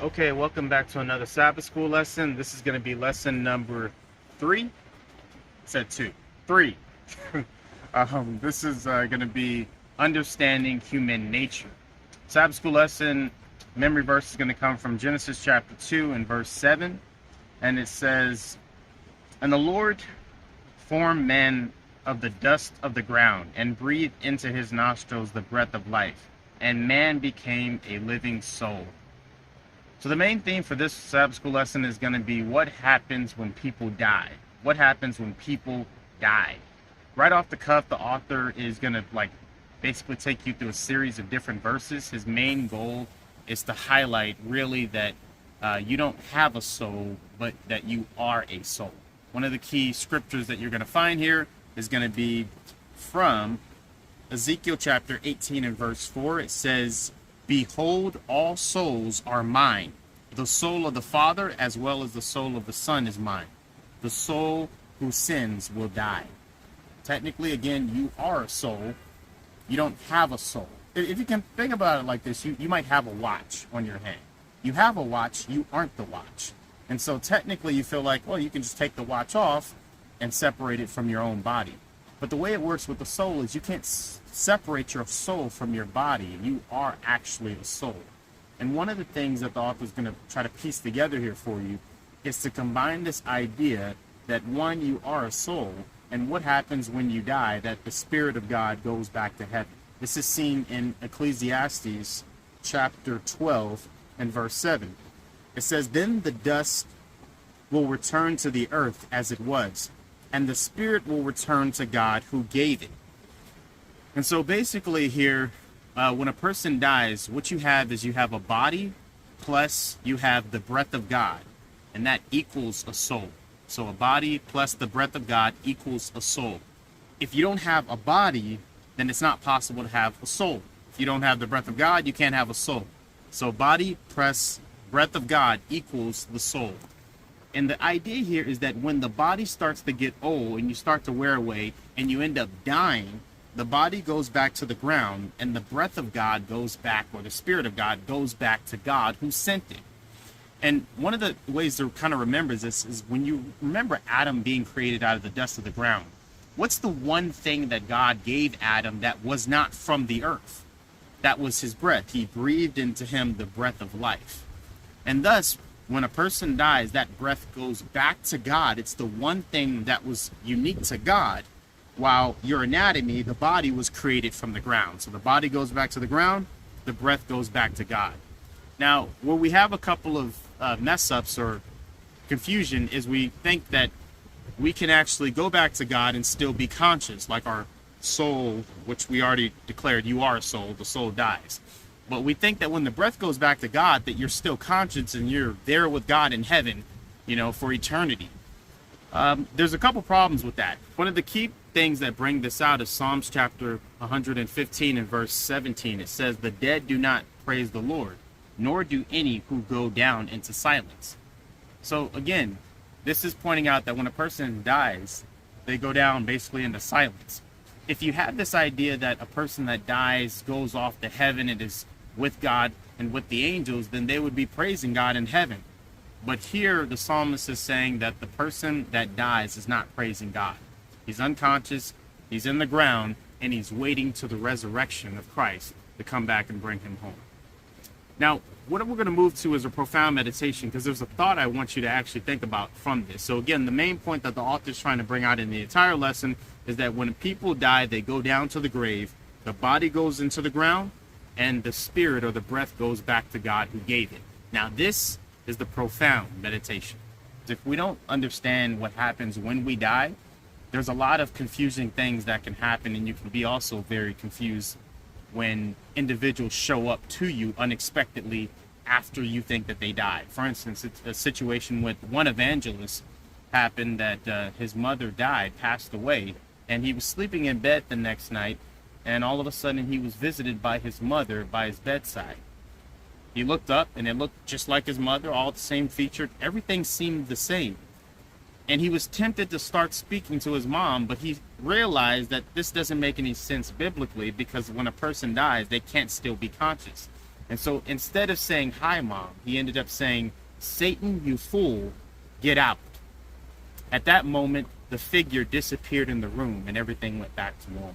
Okay, welcome back to another Sabbath school lesson. This is going to be lesson number 3. Said 2. 3. This is going to be understanding human nature. Sabbath school lesson memory verse is going to come from Genesis chapter 2 and verse 7. And it says, "And the Lord formed man of the dust of the ground and breathed into his nostrils the breath of life, and man became a living soul." So the main theme for this Sabbath school lesson is going to be what happens when people die. What happens when people die? Right off the cuff, the author is going to basically take you through a series of different verses. His main goal is to highlight really that you don't have a soul, but that you are a soul. One of the key scriptures that you're going to find here is going to be from Ezekiel chapter 18 and verse 4. It says, "Behold, all souls are mine. The soul of the Father as well as the soul of the Son is mine. The soul who sins will die." Technically, again, you are a soul. You don't have a soul. If you can think about it like this, you might have a watch on your hand. You have a watch, you aren't the watch. And so technically you feel like, well, you can just take the watch off and separate it from your own body. But the way it works with the soul is you can't separate your soul from your body. You are actually a soul. And one of the things that the author is going to try to piece together here for you is to combine this idea that, one, you are a soul, and what happens when you die, that the Spirit of God goes back to heaven. This is seen in Ecclesiastes chapter 12 and verse 7. It says, "Then the dust will return to the earth as it was, and the spirit will return to God who gave it." And so basically here, when a person dies, what you have is you have a body plus you have the breath of God, and that equals a soul. So a body plus the breath of God equals a soul. If you don't have a body, then it's not possible to have a soul. If you don't have the breath of God, you can't have a soul. So body plus breath of God equals the soul. And the idea here is that when the body starts to get old and you start to wear away and you end up dying, the body goes back to the ground and the breath of God goes back, or the Spirit of God goes back to God who sent it. And one of the ways to kind of remember this is when you remember Adam being created out of the dust of the ground. What's the one thing that God gave Adam that was not from the earth? That was his breath. He breathed into him the breath of life. And thus, when a person dies, that breath goes back to God. It's the one thing that was unique to God, while your anatomy, the body, was created from the ground. So the body goes back to the ground, the breath goes back to God. Now, where we have a couple of mess-ups or confusion is we think that we can actually go back to God and still be conscious, like our soul, which we already declared, you are a soul, the soul dies. But we think that when the breath goes back to God, that you're still conscious and you're there with God in heaven, for eternity. There's a couple problems with that. One of the key things that bring this out is Psalms chapter 115 and verse 17. It says, "The dead do not praise the Lord, nor do any who go down into silence." So again, this is pointing out that when a person dies, they go down basically into silence. If you have this idea that a person that dies goes off to heaven and is with God and with the angels, then they would be praising God in heaven. But here the psalmist is saying that the person that dies is not praising God. He's unconscious, he's in the ground, and he's waiting to the resurrection of Christ to come back and bring him home. Now, what we're going to move to is a profound meditation, because there's a thought I want you to actually think about from this. So again, the main point that the author is trying to bring out in the entire lesson is that when people die, they go down to the grave, the body goes into the ground, and the spirit or the breath goes back to God who gave it. Now, this is the profound meditation. If we don't understand what happens when we die, there's a lot of confusing things that can happen, and you can be also very confused when individuals show up to you unexpectedly after you think that they died. For instance, it's a situation with one evangelist happened that his mother died, passed away, and he was sleeping in bed the next night, and all of a sudden he was visited by his mother by his bedside. He looked up and it looked just like his mother, all the same featured, everything seemed the same. And he was tempted to start speaking to his mom, but he realized that this doesn't make any sense biblically, because when a person dies, they can't still be conscious. And so instead of saying, "Hi, Mom," he ended up saying, "Satan, you fool, get out." At that moment, the figure disappeared in the room and everything went back to normal.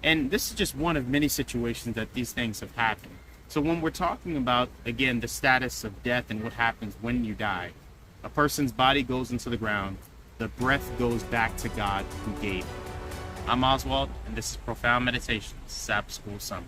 And this is just one of many situations that these things have happened. So when we're talking about, again, the status of death and what happens when you die, a person's body goes into the ground, the breath goes back to God who gave it. I'm Oswald, and this is Profound Meditations, Sabbath School Summary.